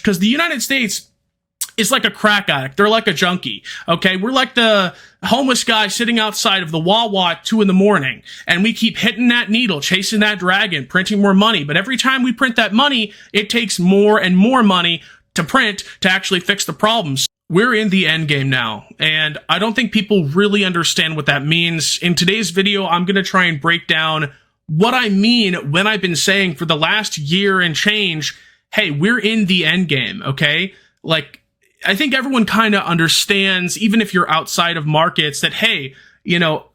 because the United States is like a crack addict. They're like a junkie. Okay. We're like the homeless guy sitting outside of the Wawa at 2 a.m. and we keep hitting that needle, chasing that dragon, printing more money. But every time we print that money, it takes more and more money to print to actually fix the problems. We're in the end game now, and I don't think people really understand what that means. In today's video, I'm going to try and break down what I mean when I've been saying for the last year and change, hey, we're in the end game, okay? Like, I think everyone kind of understands, even if you're outside of markets, that, hey, you know,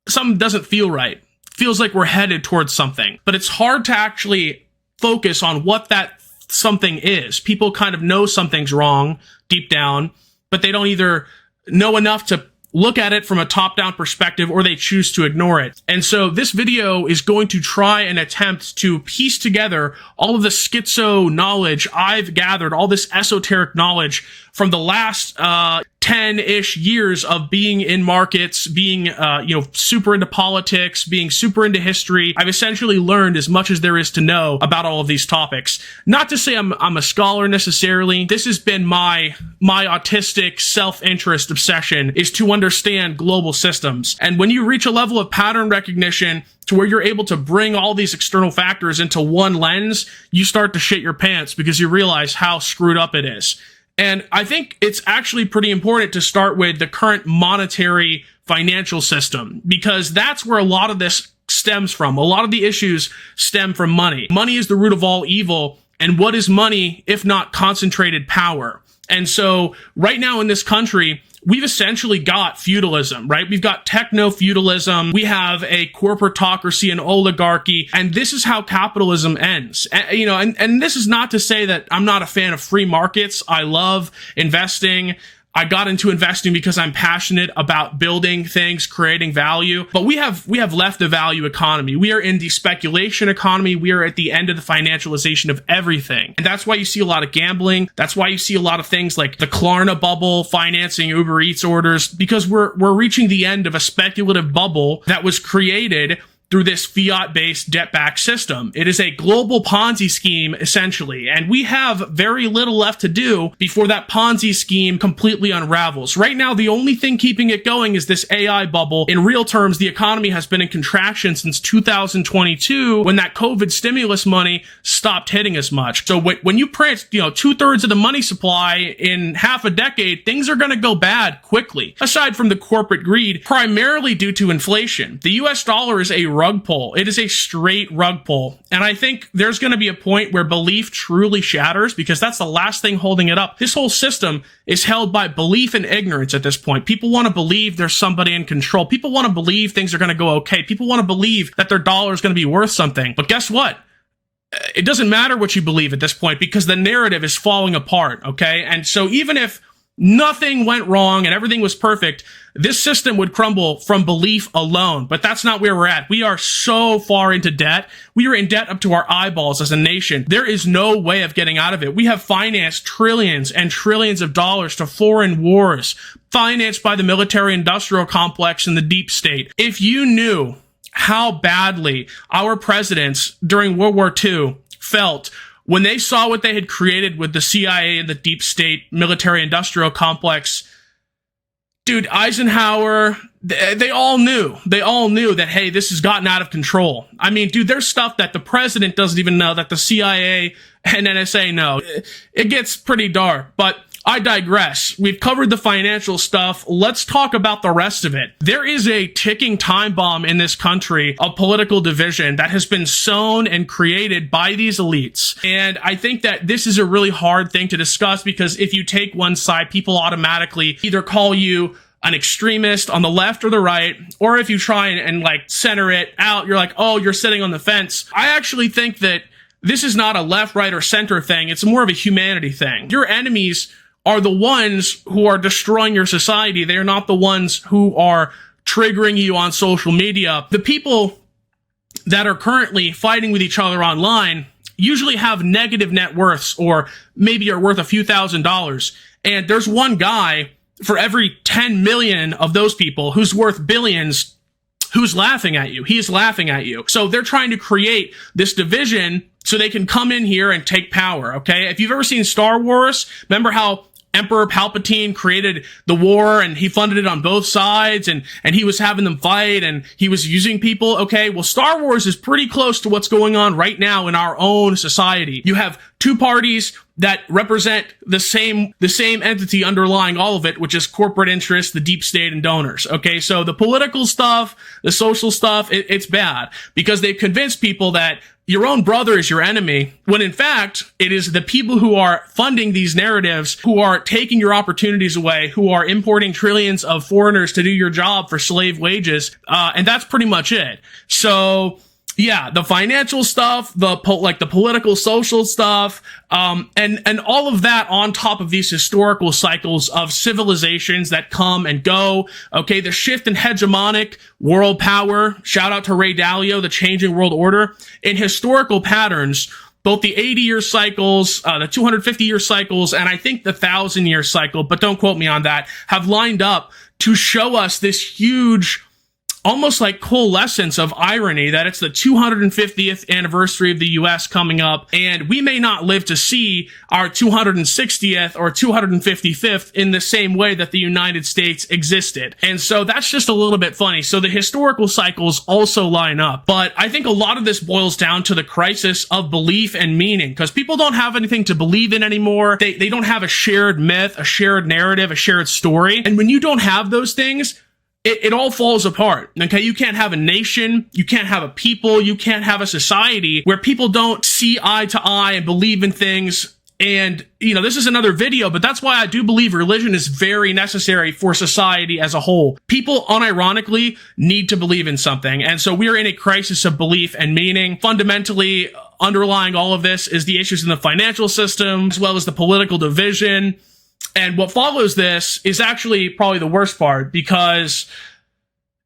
something doesn't feel right. Feels like we're headed towards something. But it's hard to actually focus on what that something is. People kind of know something's wrong deep down, but they don't either know enough to look at it from a top-down perspective, or they choose to ignore it. And so this video is going to try and attempt to piece together all of the schizo knowledge I've gathered, all this esoteric knowledge from the last 10-ish years of being in markets, being super into politics, being super into history. I've essentially learned as much as there is to know about all of these topics. Not to say I'm a scholar necessarily. This has been my autistic self-interest obsession, is to understand global systems. And when you reach a level of pattern recognition to where you're able to bring all these external factors into one lens, you start to shit your pants because you realize how screwed up it is. And I think it's actually pretty important to start with the current monetary financial system, because that's where a lot of this stems from. A lot of the issues stem from money. Money is the root of all evil. And what is money if not concentrated power? And so right now in this country, we've essentially got feudalism, right? We've got techno-feudalism. We have a corporatocracy and oligarchy. And this is how capitalism ends. And this is not to say that I'm not a fan of free markets. I love investing. I got into investing because I'm passionate about building things, creating value. But we have left the value economy. We are in the speculation economy. We are at the end of the financialization of everything. And that's why you see a lot of gambling. That's why you see a lot of things like the Klarna bubble financing Uber Eats orders, because we're reaching the end of a speculative bubble that was created through this fiat-based debt-backed system. It is a global Ponzi scheme, essentially, and we have very little left to do before that Ponzi scheme completely unravels. Right now, the only thing keeping it going is this AI bubble. In real terms, the economy has been in contraction since 2022, when that COVID stimulus money stopped hitting as much. So when you print, 2/3 of the money supply in half a decade, things are going to go bad quickly. Aside from the corporate greed, primarily due to inflation, the US dollar is a rug pull. It is a straight rug pull. And I think there's going to be a point where belief truly shatters, because that's the last thing holding it up. This whole system is held by belief and ignorance at this point. People want to believe there's somebody in control. People want to believe things are going to go okay. People want to believe that their dollar is going to be worth something. But guess what? It doesn't matter what you believe at this point, because the narrative is falling apart, okay? And so even if nothing went wrong and everything was perfect, this system would crumble from belief alone. But that's not where we're at. We are so far into debt. We are in debt up to our eyeballs as a nation. There is no way of getting out of it. We have financed trillions and trillions of dollars to foreign wars, financed by the military-industrial complex and the deep state. If you knew how badly our presidents during World War II felt when they saw what they had created with the CIA and the deep state military-industrial complex, dude, Eisenhower, they all knew that, hey, this has gotten out of control. I mean, dude, there's stuff that the president doesn't even know, that the CIA and NSA know. It gets pretty dark, but I digress. We've covered the financial stuff. Let's talk about the rest of it. There is a ticking time bomb in this country of political division that has been sown and created by these elites. And I think that this is a really hard thing to discuss, because if you take one side, people automatically either call you an extremist on the left or the right, or if you try and like center it out, you're like, oh, you're sitting on the fence. I actually think that this is not a left, right, or center thing. It's more of a humanity thing. Your enemies are the ones who are destroying your society. They are not the ones who are triggering you on social media. The people that are currently fighting with each other online usually have negative net worths, or maybe are worth a few $1,000s. And there's one guy for every 10 million of those people who's worth billions, who's laughing at you. He is laughing at you. So they're trying to create this division so they can come in here and take power, okay? If you've ever seen Star Wars, remember how Emperor Palpatine created the war and he funded it on both sides and he was having them fight and he was using people, okay? Well, Star Wars is pretty close to what's going on right now in our own society. You have two parties that represent the same entity underlying all of it, which is corporate interests, the deep state, and donors. Okay, so the political stuff, the social stuff, it's bad because they've convinced people that your own brother is your enemy, when in fact, it is the people who are funding these narratives, who are taking your opportunities away, who are importing trillions of foreigners to do your job for slave wages, and that's pretty much it. So, yeah, the financial stuff, the political, social stuff, and all of that on top of these historical cycles of civilizations that come and go. Okay, the shift in hegemonic world power. Shout out to Ray Dalio, the changing world order. In historical patterns, both the 80-year cycles, the 250-year cycles, and I think the 1,000-year cycle, but don't quote me on that, have lined up to show us this huge, almost like coalescence of irony that it's the 250th anniversary of the U.S. coming up, and we may not live to see our 260th or 255th in the same way that the United States existed. And so that's just a little bit funny. So the historical cycles also line up. But I think a lot of this boils down to the crisis of belief and meaning, because people don't have anything to believe in anymore. They don't have a shared myth, a shared narrative, a shared story. And when you don't have those things, it all falls apart, okay? You can't have a nation, you can't have a people, you can't have a society where people don't see eye to eye and believe in things. And, this is another video, but that's why I do believe religion is very necessary for society as a whole. People, unironically, need to believe in something. And so we're in a crisis of belief and meaning. Fundamentally, underlying all of this is the issues in the financial system, as well as the political division. And what follows this is actually probably the worst part, because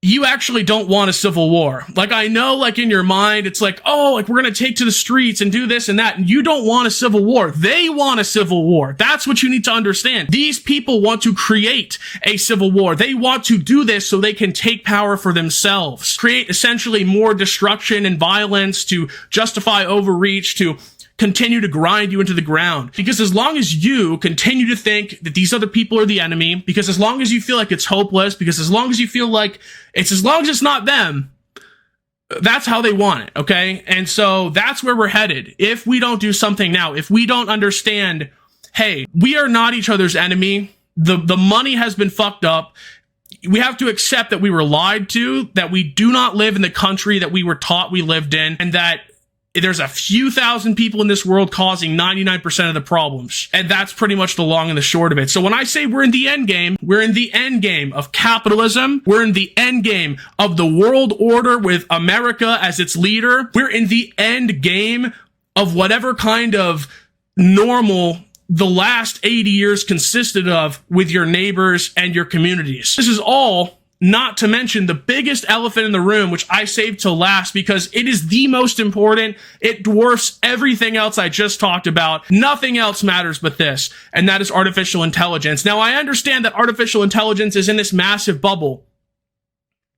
you actually don't want a civil war. Like, I know, like, in your mind, it's like, oh, like, we're going to take to the streets and do this and that. And you don't want a civil war. They want a civil war. That's what you need to understand. These people want to create a civil war. They want to do this so they can take power for themselves, create essentially more destruction and violence to justify overreach, to continue to grind you into the ground. Because as long as you continue to think that these other people are the enemy, because as long as you feel like it's hopeless, because as long as you feel like as long as it's not them, that's how they want it, okay? And so that's where we're headed. If we don't do something now, if we don't understand, hey, we are not each other's enemy, the money has been fucked up, we have to accept that we were lied to, that we do not live in the country that we were taught we lived in, and that there's a few thousand people in this world causing 99% of the problems. And that's pretty much the long and the short of it. So when I say we're in the end game, we're in the end game of capitalism. We're in the end game of the world order with America as its leader. We're in the end game of whatever kind of normal the last 80 years consisted of with your neighbors and your communities. This is all not to mention the biggest elephant in the room, which I saved till last because it is the most important. It dwarfs everything else I just talked about. Nothing else matters but this, and that is artificial intelligence. Now, I understand that artificial intelligence is in this massive bubble,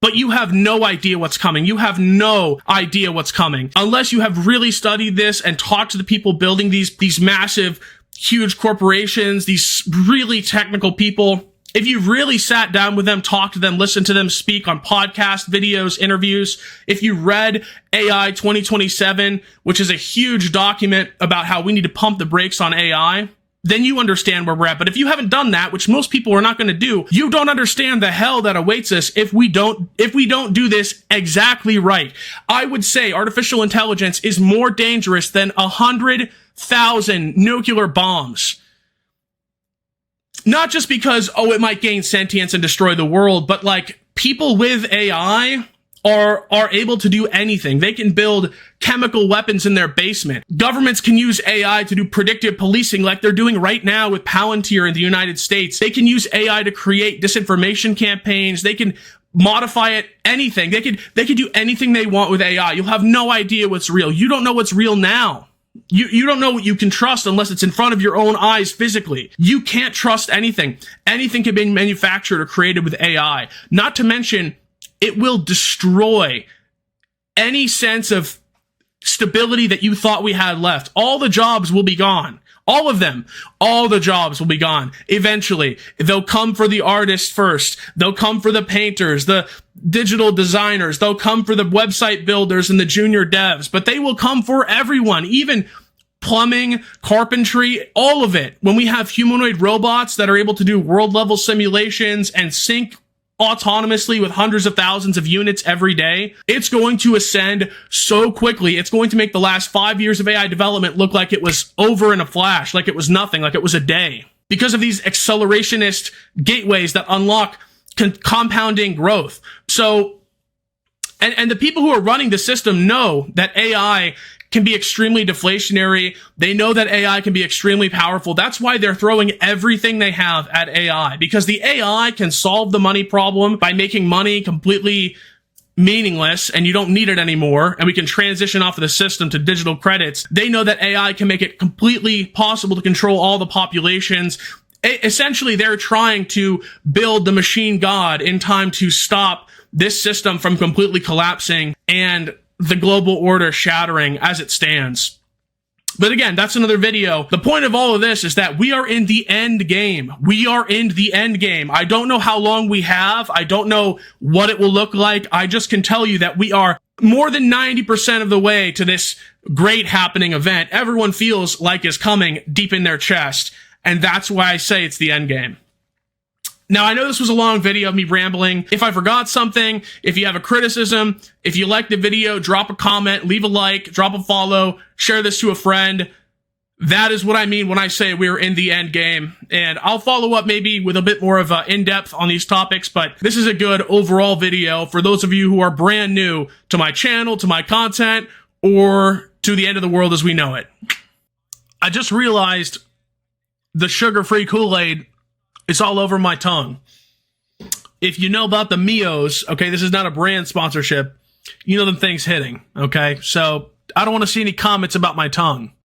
but you have no idea what's coming. You have no idea what's coming unless you have really studied this and talked to the people building these massive, huge corporations, these really technical people. If you've really sat down with them, talked to them, listened to them speak on podcasts, videos, interviews, if you read AI 2027, which is a huge document about how we need to pump the brakes on AI, then you understand where we're at. But if you haven't done that, which most people are not going to do, you don't understand the hell that awaits us if we don't do this exactly right. I would say artificial intelligence is more dangerous than 100,000 nuclear bombs. Not just because, it might gain sentience and destroy the world, but like people with AI are able to do anything. They can build chemical weapons in their basement. Governments can use AI to do predictive policing like they're doing right now with Palantir in the United States. They can use AI to create disinformation campaigns. They can modify it, anything. They could do anything they want with AI. You'll have no idea what's real. You don't know what's real now. You don't know what you can trust unless it's in front of your own eyes physically. You can't trust anything. Anything can be manufactured or created with AI. Not to mention, it will destroy any sense of stability that you thought we had left. All the jobs will be gone. All of them. All the jobs will be gone. Eventually, they'll come for the artists first. They'll come for the painters, the digital designers. They'll come for the website builders and the junior devs, but they will come for everyone, even plumbing, carpentry, all of it. When we have humanoid robots that are able to do world level simulations and sync autonomously with hundreds of thousands of units every day, it's going to ascend so quickly. It's going to make the last 5 years of AI development look like it was over in a flash, like it was nothing, like it was a day, because of these accelerationist gateways that unlock compounding growth. So, and the people who are running the system know that AI can be extremely deflationary. They know that AI can be extremely powerful. That's why they're throwing everything they have at AI, because the AI can solve the money problem by making money completely meaningless and you don't need it anymore, and we can transition off of the system to digital credits. They know that AI can make it completely possible to control all the populations. Essentially, they're trying to build the machine god in time to stop this system from completely collapsing and the global order shattering as it stands. But again, that's another video. The point of all of this is that we are in the end game. We are in the end game. I don't know how long we have. I don't know what it will look like. I just can tell you that we are more than 90% of the way to this great happening event. Everyone feels like is coming deep in their chest. And that's why I say it's the end game. Now, I know this was a long video of me rambling. If I forgot something, if you have a criticism, if you like the video, drop a comment, leave a like, drop a follow, share this to a friend. That is what I mean when I say we're in the end game. And I'll follow up maybe with a bit more of in-depth on these topics, but this is a good overall video for those of you who are brand new to my channel, to my content, or to the end of the world as we know it. I just realized the sugar-free Kool-Aid, it's all over my tongue. If you know about the Mios, okay, this is not a brand sponsorship, you know them things hitting, okay? So I don't want to see any comments about my tongue.